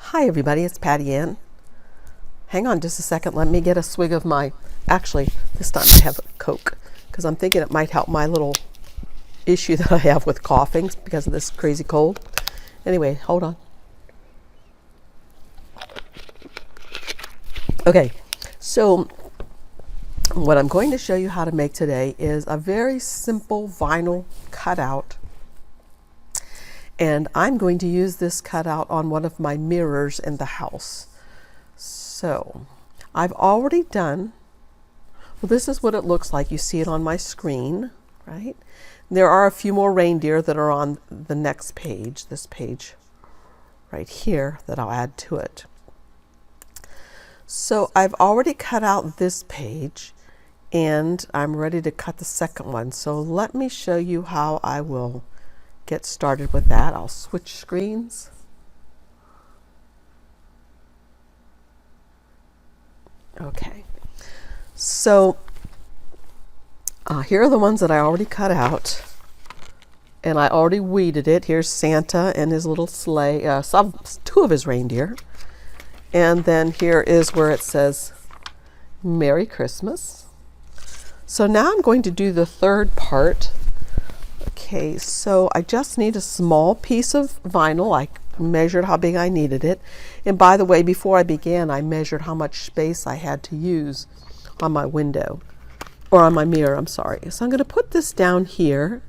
Hi everybody, it's Patty Ann. Hang on just a second, let me get a swig of my, actually this time I have a Coke because I'm thinking it might help my little issue that I have with coughing because of this crazy cold. Anyway, hold on. Okay, so what I'm going to show you how to make today is a very simple vinyl cutout. And I'm going to use this cutout on one of my mirrors in the house. So I've already done, well, this is what it looks like. You see it on my screen, right? There are a few more reindeer that are on the next page, this page right here, that I'll add to it. So I've already cut out this page and I'm ready to cut the second one. So let me show you how I will get started with that. I'll switch screens. Okay, so here are the ones that I already cut out, and I already weeded it. Here's Santa and his little sleigh, two of his reindeer, and then here is where it says Merry Christmas. So now I'm going to do the third part. Okay, so I just need a small piece of vinyl. I measured how big I needed it. And by the way, before I began, I measured how much space I had to use on my window, or on my mirror, I'm sorry. So I'm going to put this down here.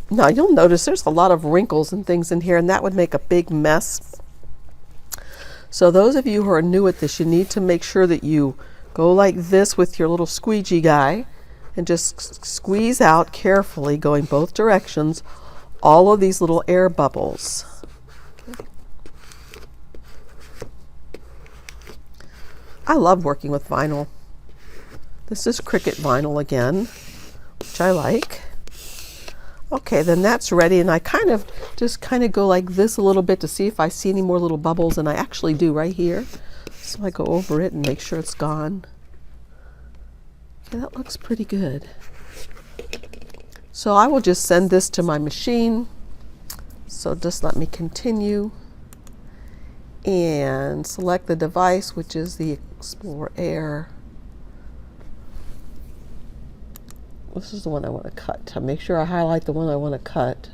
Now you'll notice there's a lot of wrinkles and things in here, and that would make a big mess. So those of you who are new at this, you need to make sure that you go like this with your little squeegee guy and just squeeze out carefully, going both directions, all of these little air bubbles. Okay. I love working with vinyl. This is Cricut vinyl again, which I like. Okay, then that's ready, and I just kind of go like this a little bit to see if I see any more little bubbles, and I actually do right here. So I go over it and make sure it's gone. Okay, that looks pretty good. So I will just send this to my machine. So just let me continue and select the device, which is the Explore Air. This is the one I want to cut. To make sure I highlight the one I want to cut.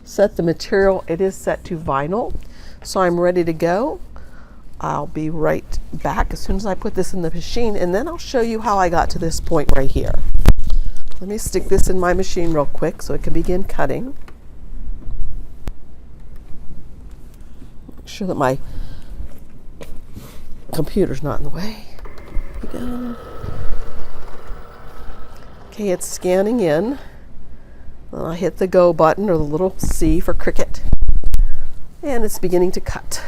Set the material. It is set to vinyl. So I'm ready to go. I'll be right back as soon as I put this in the machine, and then I'll show you how I got to this point right here. Let me stick this in my machine real quick so it can begin cutting. Make sure that my computer's not in the way. Here we go. Okay, it's scanning in. I hit the go button, or the little C for Cricut, and it's beginning to cut.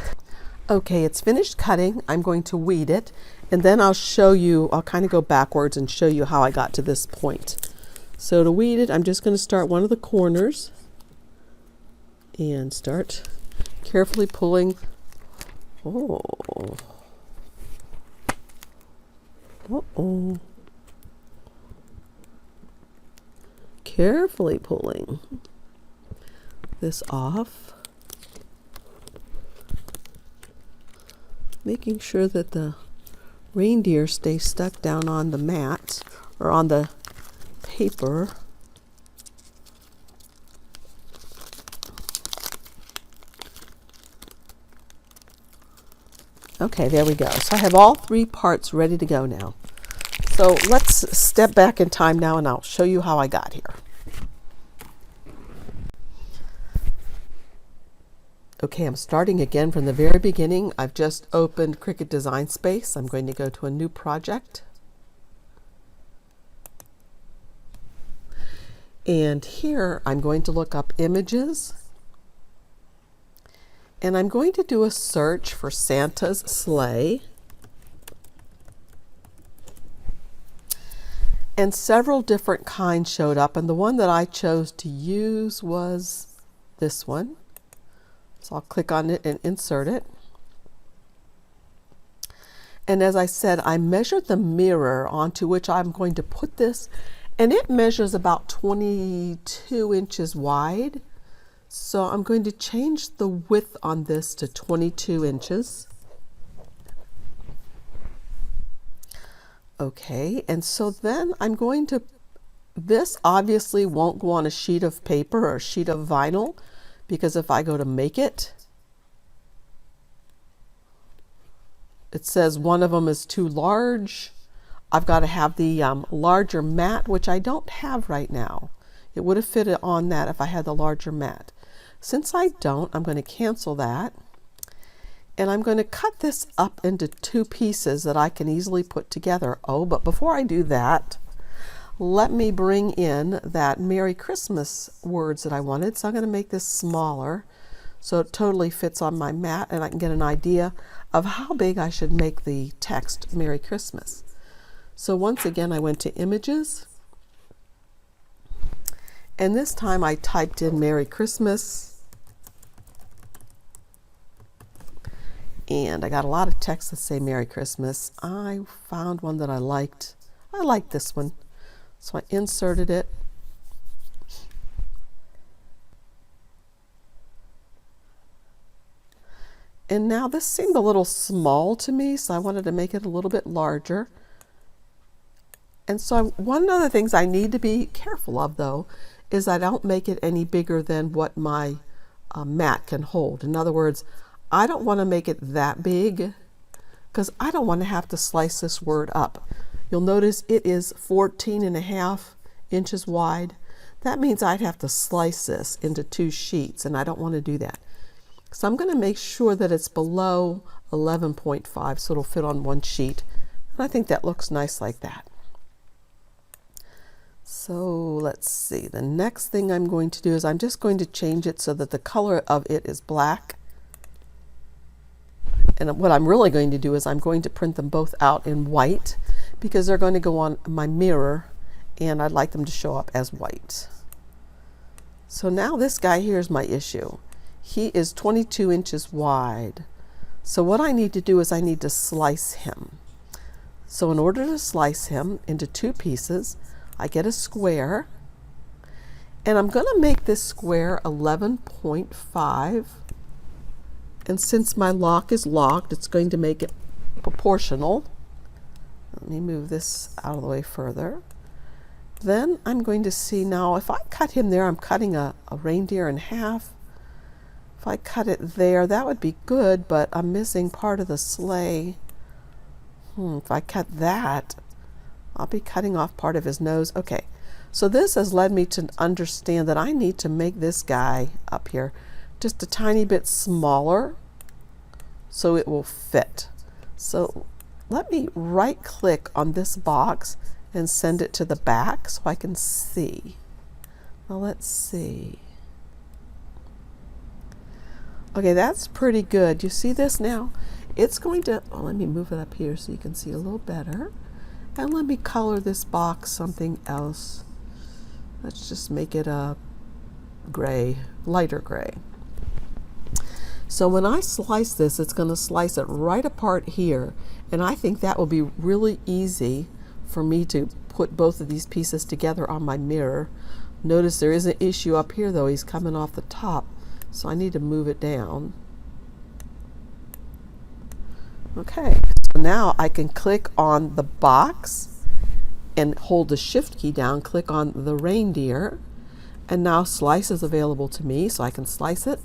Okay, it's finished cutting. I'm going to weed it, and then I'll show you, I'll kind of go backwards and show you how I got to this point. So to weed it, I'm just going to start one of the corners and start carefully pulling. Oh. Uh-oh. Carefully pulling this off. Making sure that the reindeer stay stuck down on the mat or on the paper. Okay, there we go. So I have all three parts ready to go now. So let's step back in time now, and I'll show you how I got here. Okay, I'm starting again from the very beginning. I've just opened Cricut Design Space. I'm going to go to a new project. And here I'm going to look up images. And I'm going to do a search for Santa's sleigh. And several different kinds showed up, and the one that I chose to use was this one. So I'll click on it and insert it. And as I said, I measured the mirror onto which I'm going to put this, and it measures about 22 inches wide. So I'm going to change the width on this to 22 inches. Okay, and so then I'm going to, this obviously won't go on a sheet of paper or a sheet of vinyl, because if I go to make it, it says one of them is too large. I've got to have the larger mat, which I don't have right now. It would have fit on that if I had the larger mat. Since I don't, I'm going to cancel that. And I'm going to cut this up into 2 pieces that I can easily put together. Oh, but before I do that, let me bring in that Merry Christmas words that I wanted. So I'm going to make this smaller so it totally fits on my mat, and I can get an idea of how big I should make the text Merry Christmas. So once again, I went to Images, and this time I typed in Merry Christmas. And I got a lot of text that say Merry Christmas. I found one that I liked. I liked this one. So I inserted it. And now this seemed a little small to me, so I wanted to make it a little bit larger. And so one of the things I need to be careful of, though, is I don't make it any bigger than what my mat can hold. In other words, I don't want to make it that big because I don't want to have to slice this word up. You'll notice it is 14.5 inches wide. That means I'd have to slice this into 2 sheets, and I don't want to do that. So I'm going to make sure that it's below 11.5 so it'll fit on 1 sheet. And I think that looks nice like that. So let's see. The next thing I'm going to do is I'm just going to change it so that the color of it is black. And what I'm really going to do is I'm going to print them both out in white because they're going to go on my mirror and I'd like them to show up as white. So now this guy here is my issue. He is 22 inches wide. So what I need to do is I need to slice him. So in order to slice him into 2 pieces, I get a square, and I'm going to make this square 11.5. And since my lock is locked, it's going to make it proportional. Let me move this out of the way further. Then I'm going to see now, if I cut him there, I'm cutting a reindeer in half. If I cut it there, that would be good, but I'm missing part of the sleigh. If I cut that, I'll be cutting off part of his nose. Okay, so this has led me to understand that I need to make this guy up here just a tiny bit smaller so it will fit. So let me right click on this box and send it to the back so I can see. Now let's see. Okay, that's pretty good. You see this now? It's going to, let me move it up here so you can see a little better. And let me color this box something else. Let's just make it a gray, lighter gray. So when I slice this, it's going to slice it right apart here. And I think that will be really easy for me to put both of these pieces together on my mirror. Notice there is an issue up here though. He's coming off the top. So I need to move it down. Okay, so now I can click on the box and hold the shift key down, click on the reindeer, and now slice is available to me, so I can slice it.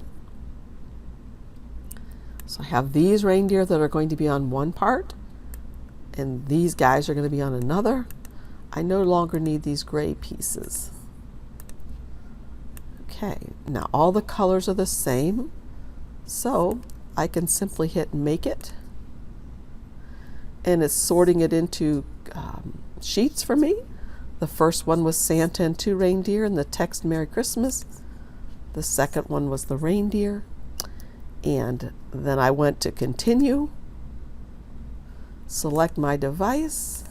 So I have these reindeer that are going to be on one part, and these guys are going to be on another. I no longer need these gray pieces. Okay, now all the colors are the same, so I can simply hit Make It, and it's sorting it into sheets for me. The first one was Santa and 2 reindeer and the text Merry Christmas. The second one was the reindeer, and then I went to Continue, select my device,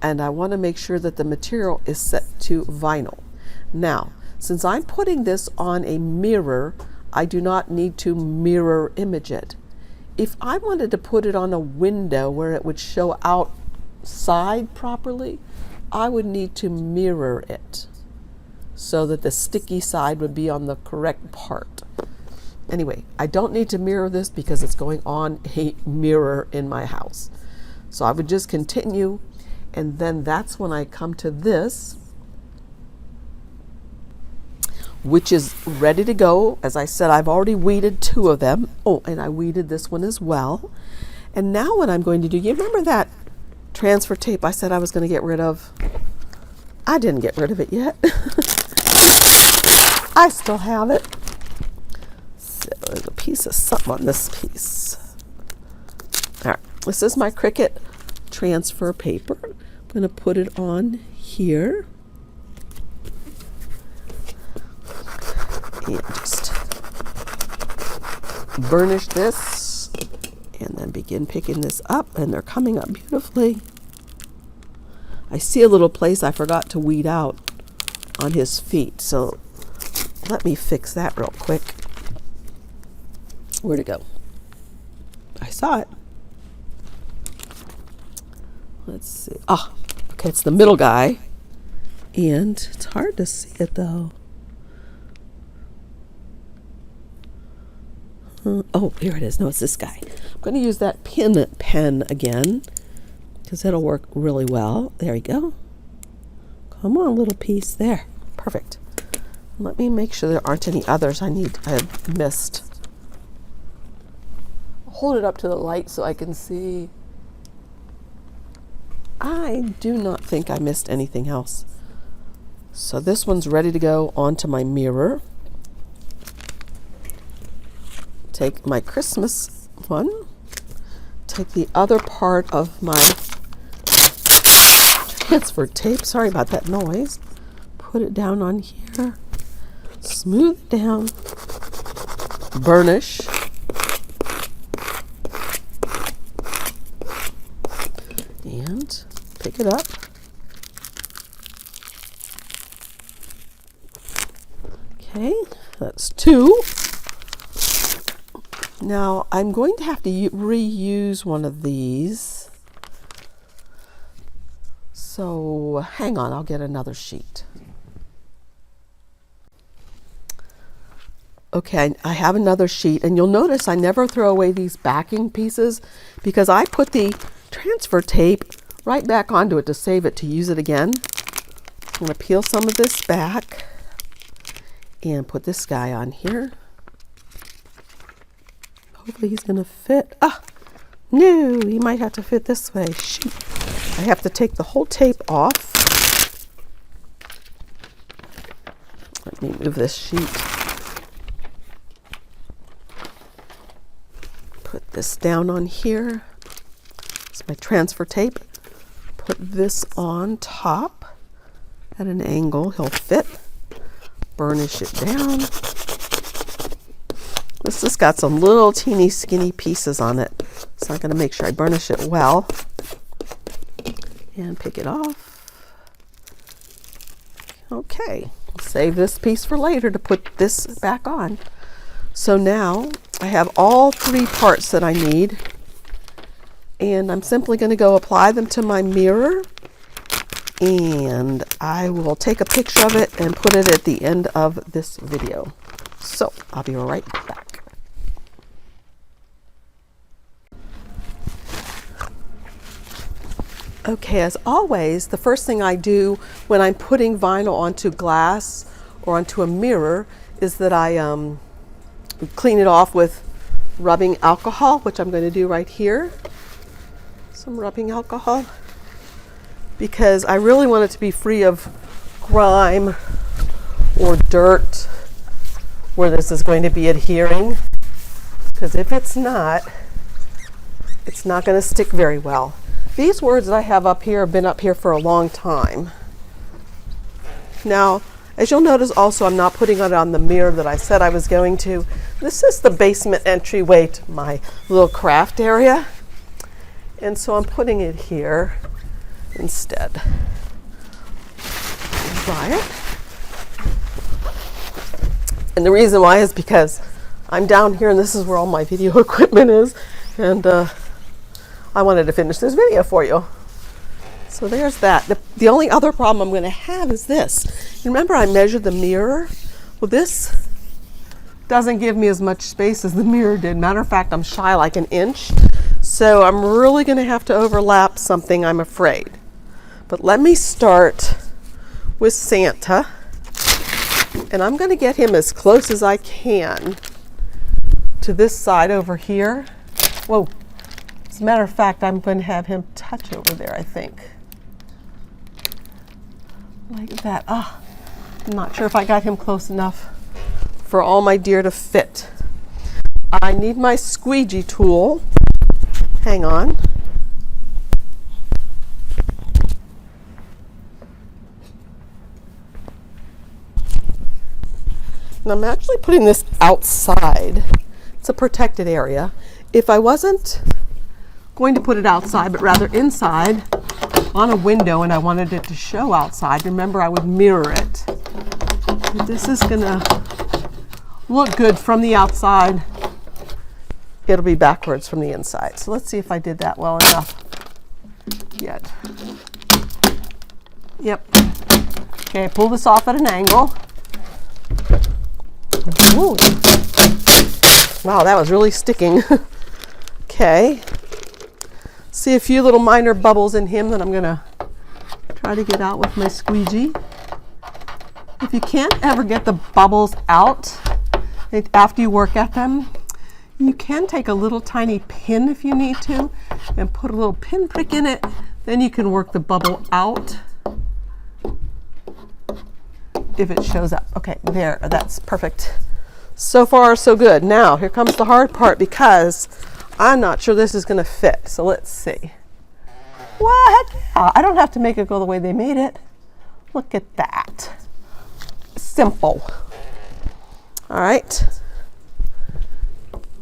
and I want to make sure that the material is set to vinyl. Now, since I'm putting this on a mirror, I do not need to mirror image it. If I wanted to put it on a window where it would show outside properly, I would need to mirror it. so that the sticky side would be on the correct part. Anyway, I don't need to mirror this because it's going on a mirror in my house. So I would just continue, and then that's when I come to this, which is ready to go. As I said, I've already weeded 2 of them. Oh, and I weeded this one as well. And now what I'm going to do, you remember that transfer tape I said I was going to get rid of? I didn't get rid of it yet. I still have it. So there's a piece of something on this piece. All right, this is my Cricut transfer paper. I'm going to put it on here. And just burnish this and then begin picking this up, and they're coming up beautifully. I see a little place I forgot to weed out on his feet, so let me fix that real quick. Where'd it go? I saw it. Let's see. Ah, okay, it's the middle guy, and it's hard to see it though. Oh, here it is. No, it's this guy. I'm going to use that pen again because that'll work really well. There we go. Come on, little piece. There. Perfect. Let me make sure there aren't any others I had missed. Hold it up to the light so I can see. I do not think I missed anything else. So this one's ready to go onto my mirror. Take my Christmas one, take the other part of my transfer tape, sorry about that noise, put it down on here, smooth it down, burnish, and pick it up. Okay, that's 2. Now I'm going to have to reuse one of these. So hang on, I'll get another sheet. Okay, I have another sheet, and you'll notice I never throw away these backing pieces because I put the transfer tape right back onto it to save it, to use it again. I'm going to peel some of this back and put this guy on here. Hopefully he's going to fit. Ah, no, he might have to fit this way. Shoot. I have to take the whole tape off. Let me move this sheet. Put this down on here. It's my transfer tape. Put this on top at an angle. He'll fit. Burnish it down. This has got some little teeny skinny pieces on it, so I'm going to make sure I burnish it well and pick it off. Okay, save this piece for later to put this back on. So now I have all 3 parts that I need, and I'm simply going to go apply them to my mirror, and I will take a picture of it and put it at the end of this video. So I'll be right back. Okay, as always, the first thing I do when I'm putting vinyl onto glass or onto a mirror is that I clean it off with rubbing alcohol, which I'm going to do right here. Some rubbing alcohol, because I really want it to be free of grime or dirt where this is going to be adhering, because if it's not going to stick very well. These words that I have up here have been up here for a long time. Now, as you'll notice also, I'm not putting it on the mirror that I said I was going to. This is the basement entryway to my little craft area. And so I'm putting it here instead. Try it. And the reason why is because I'm down here and this is where all my video equipment is. And I wanted to finish this video for you. So So there's that. The only other problem I'm going to have is this. Remember I measured the mirror? Well, this doesn't give me as much space as the mirror did. Matter of fact, I'm shy like an inch. So I'm really going to have to overlap something, I'm afraid. But let me start with Santa. And I'm going to get him as close as I can to this side over here. Whoa. As a matter of fact, I'm going to have him touch over there, I think. Like that. Ah, I'm not sure if I got him close enough for all my deer to fit. I need my squeegee tool. Hang on. And I'm actually putting this outside. It's a protected area. If I wasn't going to put it outside, but rather inside on a window, and I wanted it to show outside, remember I would mirror it. But this is gonna look good from the outside. It'll be backwards from the inside. So let's see if I did that well enough yet. Yep. Okay, pull this off at an angle. Ooh. Wow, that was really sticking. Okay. See a few little minor bubbles in him that I'm gonna try to get out with my squeegee. If you can't ever get the bubbles out after you work at them, you can take a little tiny pin if you need to and put a little pin prick in it. Then you can work the bubble out if it shows up. Okay, there, that's perfect. So far, so good. Now, here comes the hard part because I'm not sure this is gonna fit. So let's see. What? I don't have to make it go the way they made it. Look at that. Simple. All right.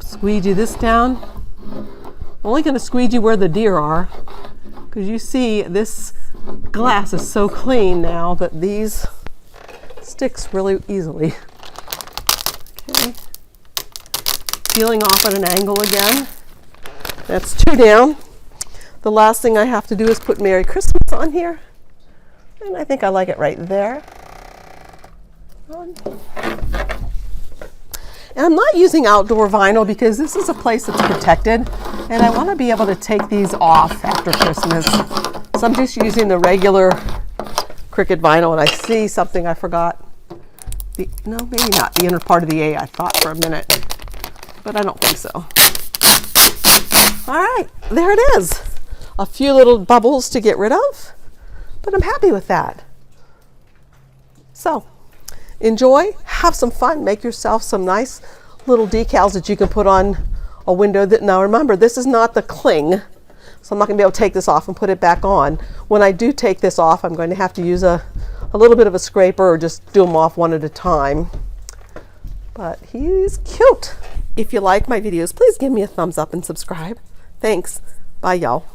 Squeegee this down. I'm only gonna squeegee where the deer are because you see this glass is so clean now that these sticks really easily. Okay. Peeling off at an angle again. That's 2 down. The last thing I have to do is put Merry Christmas on here. And I think I like it right there. And I'm not using outdoor vinyl because this is a place that's protected and I want to be able to take these off after Christmas. So I'm just using the regular Cricut vinyl, and I see something I forgot. No, maybe not the inner part of the A, I thought for a minute, but I don't think so. All right, there it is. A few little bubbles to get rid of, but I'm happy with that. So enjoy, have some fun, make yourself some nice little decals that you can put on a window. Now remember, this is not the cling, so I'm not gonna be able to take this off and put it back on. When I do take this off, I'm going to have to use a little bit of a scraper or just do them off one at a time. But he's cute. If you like my videos, please give me a thumbs up and subscribe. Thanks. Bye, y'all.